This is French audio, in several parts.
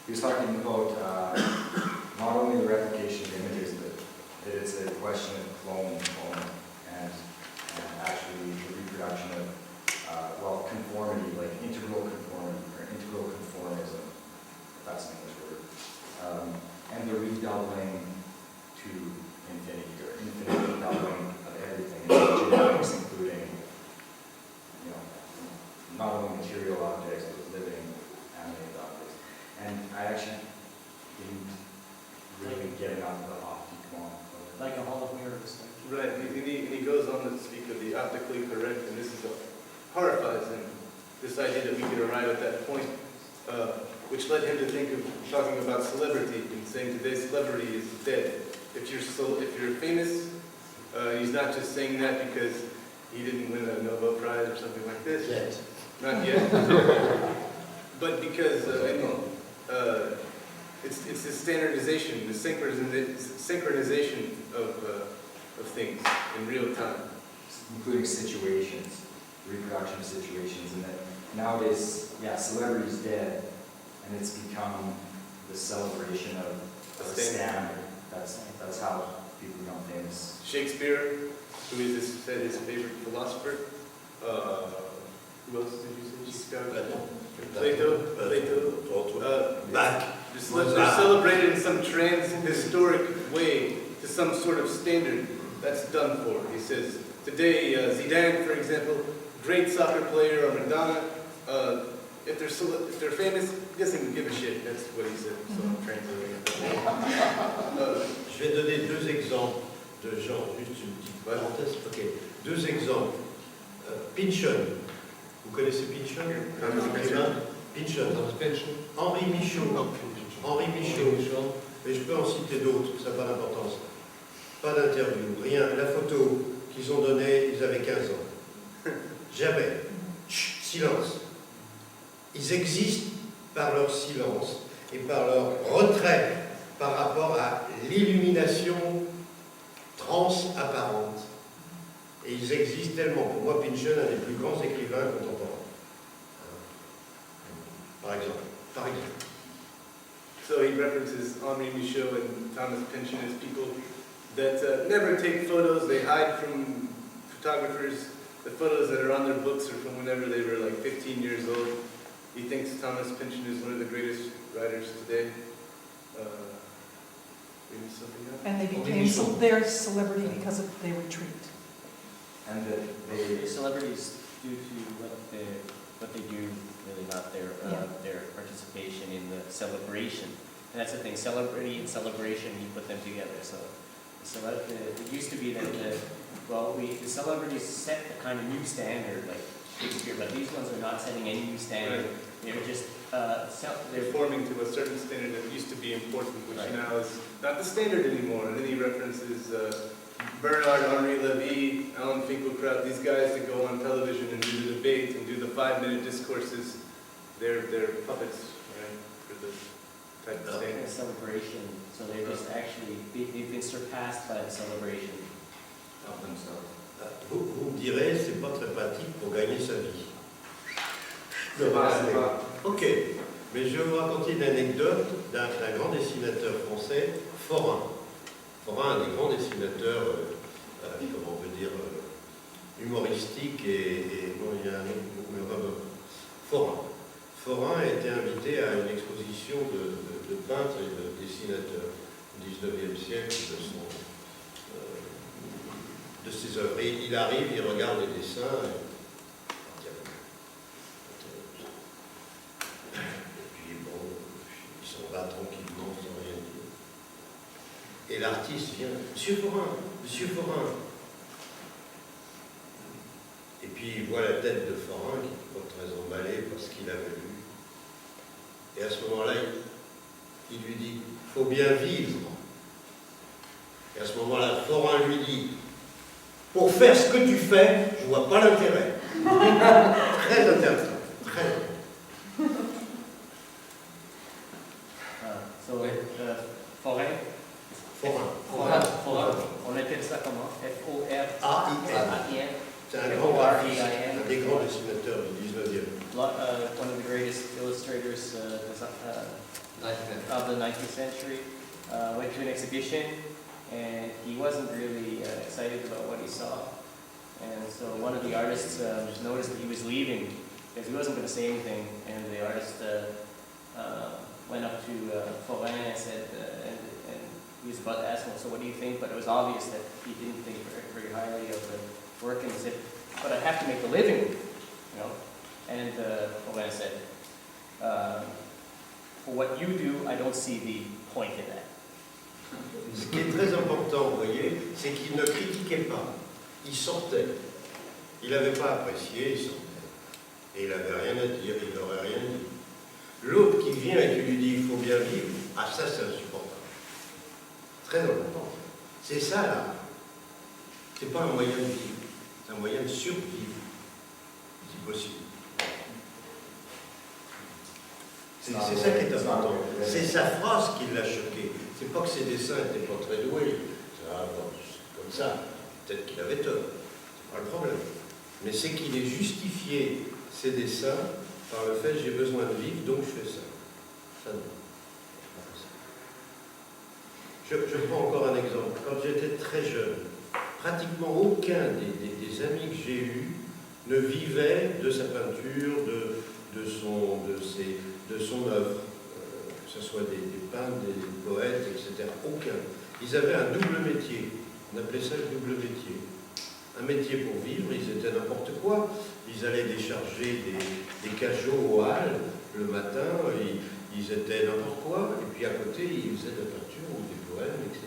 he was talking about not only the replication of images, but that it's a question of clone, and actually the reproduction of, well, conformity, like integral conformity, or integral conformism, if that's an English word, and the redoubling to infinity, or infinite redoubling of everything, genetics, including, you know, not only material objects, but living animated objects. And I actually didn't really get enough of the optique. Like a hall of mirrors. Right, and he goes on to speak of the optically correct, and this is horrifies him, this idea that we could arrive at that point, which led him to think of talking about celebrity and saying today's celebrity is dead. If you're famous, he's not just saying that because he didn't win a Nobel Prize or something like this. Yet. Not yet. But because it's the standardization, the synchronization of things in real time. Including situations, reproduction of situations, and that nowadays, yeah, celebrity's dead, and it's become the celebration of a standard. That's how people become famous. Shakespeare, who is said his favorite philosopher. Who else did you say? Plato. Back. They're celebrated in some trans-historic way to some sort of standard. That's done for. He says, today, Zidane, for example, great soccer player, or Madonna, if they're famous, he doesn't give a shit. That's what he said, so I'm translating it. Je vais donner deux exemples de gens, juste une petite parenthèse. Ok, deux exemples. Pynchon, vous connaissez Pynchon? Pynchon. Henri Michaud, mais je peux en citer d'autres, ça n'a pas d'importance. Pas d'interview, rien. La photo qu'ils ont donnée, ils avaient 15 ans. Jamais. Chut, silence. Ils existent par leur silence et par leur retrait par rapport à l'illumination transapparente. Et ils existent tellement. Pour moi, Pynchon, un des plus grands écrivains contemporains. Par exemple. So he references Henri Michaud and Thomas Pynchon as people that never take photos. They hide from photographers. The photos that are on their books are from whenever they were like 15 years old. He thinks Thomas Pynchon is one of the greatest writers today. And they became their celebrity because of their retreat. And that They're celebrities due to what they do, really not their participation in the celebration. And that's the thing, celebrity and celebration, you put them together. So it used to be that the celebrities set the kind of new standard, like Shakespeare, but these ones are not setting any new standard. Right. They're just they're forming to a certain standard that used to be important, which right. now is not the standard anymore. And then he references Bernard-Henri Lévy, Alan Finkielkraut, these guys that go on television and do the debate and do the 5-minute discourses. They're puppets, right, for this type of a standard. celebration. So they're just actually, they've been surpassed by the celebration of themselves. Vous me direz, c'est pas très pratique pour gagner sa vie. Ok, mais je vais vous raconter une anecdote d'un grand dessinateur français, Forain. Forain, un des grands dessinateurs, comment on peut dire, humoristique et bon, il y a un autre, Forain. Forain a été invité à une exposition de peintres et de dessinateurs du 19e siècle de ses œuvres. Et il arrive, il regarde les dessins. Et puis bon, il s'en va tranquillement sans rien dire. Et l'artiste vient, Monsieur Forain. Et puis il voit la tête de Forain qui n'est pas très emballé par ce qu'il avait lu. Et à ce moment-là, il lui dit, faut bien vivre. Et à ce moment-là, Forain lui dit, pour faire ce que tu fais, je ne vois pas l'intérêt. Très intéressant. Très. So, Forain. On appelle ça comment? F-O-R-A-I-N. C'est un grand artiste, un des grands dessinateurs du 19e. One of the greatest illustrators, of the 19th century. Went to an exhibition, and he wasn't really excited about what he saw. And so one of the artists noticed that he was leaving because he wasn't going to say anything. And the artist went up to Forain and said, and he was about to ask him, so what do you think? But it was obvious that he didn't think very highly of the work. And he said, but I have to make a living, you know. And Forain said, for what you do, I don't see the point in that. Ce qui est très important, vous voyez, c'est qu'il ne critiquait pas. Il sortait. Il n'avait pas apprécié, il sortait. Et il n'avait rien à dire, il n'aurait rien dit. L'autre qui vient et qui lui dit il faut bien vivre, ah ça c'est insupportable. Très important. C'est ça là. C'est pas un moyen de vivre, c'est un moyen de survivre, si possible. C'est ça qui est important. C'est sa phrase qui l'a choqué. C'est pas que ses dessins n'étaient pas très doués. Ça, bon, comme ça, peut-être qu'il avait tort. C'est pas le problème. Mais c'est qu'il ait justifié ses dessins par le fait j'ai besoin de vivre, donc je fais ça. Ça non. Je prends encore un exemple. Quand j'étais très jeune, pratiquement aucun des amis que j'ai eus ne vivait de sa peinture, de son œuvre, que ce soit des peintres, des poètes, etc. Aucun. Ils avaient un double métier. On appelait ça le double métier. Un métier pour vivre, ils étaient n'importe quoi. Ils allaient décharger des cajots aux halles le matin, ils étaient n'importe quoi, et puis à côté, ils faisaient de la peinture ou des poèmes, etc.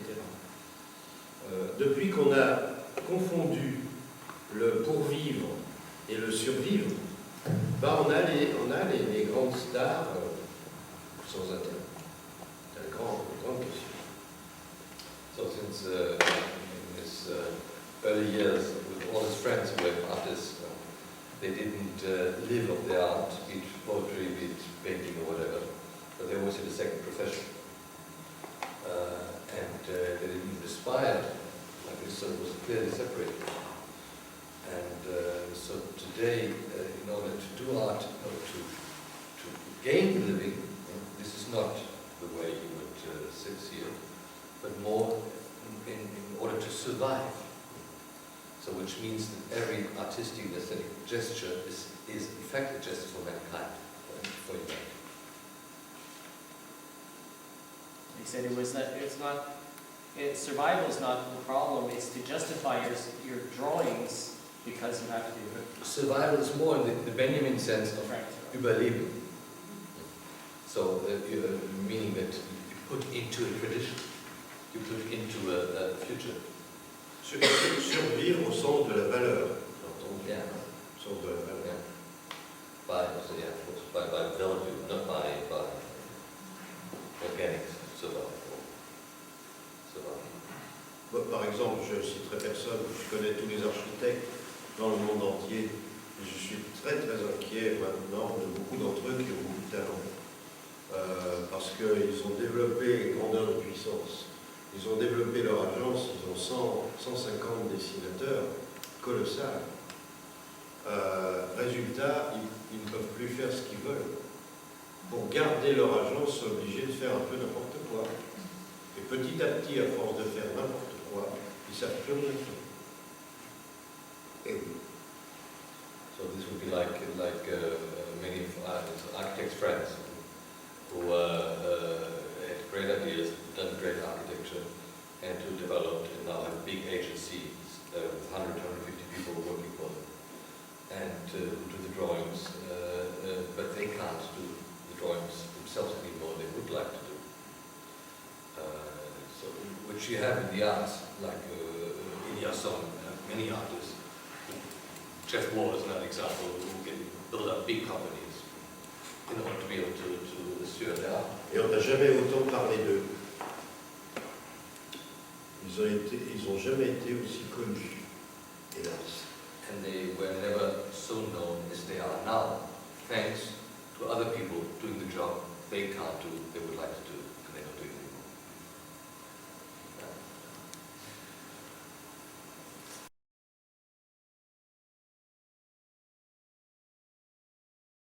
Depuis qu'on a confondu le pourvivre et le survivre, bah on a les grandes stars sans intérêt. C'est une grande question. So since in his early years, with all his friends who were artists, they didn't live of their art, be it poetry, be it painting or whatever, but they always had a second profession. And they didn't even aspire, like this, so it was clearly separated. And so today, in order to do art, to gain a living, this is not the way you would succeed, but more in order to survive. So which means that every artistic and aesthetic gesture is in fact a gesture for mankind, for humanity. He said it was that survival is not the problem, it's to justify your drawings because you have to. Survival is more in the Benjamin sense of Überleben. So meaning that you put into a tradition, you put into a future. Survivre au sens de la valeur. Yeah. Au sens de la valeur. Yeah. By value, not by organic survival. Par exemple, je ne citerai personne, je connais tous les architectes dans le monde entier, et je suis très inquiet maintenant de beaucoup d'entre eux qui ont beaucoup de talent. Parce qu'ils ont développé grandeur de puissance. Ils ont développé leur agence, ils ont 150 dessinateurs, colossal. Résultat, ils ne peuvent plus faire ce qu'ils veulent. Pour garder leur agence, ils sont obligés de faire un peu n'importe quoi. Et petit à petit, à force de faire n'importe quoi, ils ne savent plus rien faire. Et oui. So this would be like many of his architects' friends who had great ideas, done great architecture, and who developed and now have big agencies with 100, 150 people working for them, and who do the drawings, but they can't do the drawings themselves anymore. They would like to do. So, which you have in the arts, like Eliasson, many artists. Jeff Wall is another example who can build up big companies in order to be able to assure their art. Et on n'a jamais autant parlé d'eux. Ils ont jamais été aussi connus, hélas. And they were never so known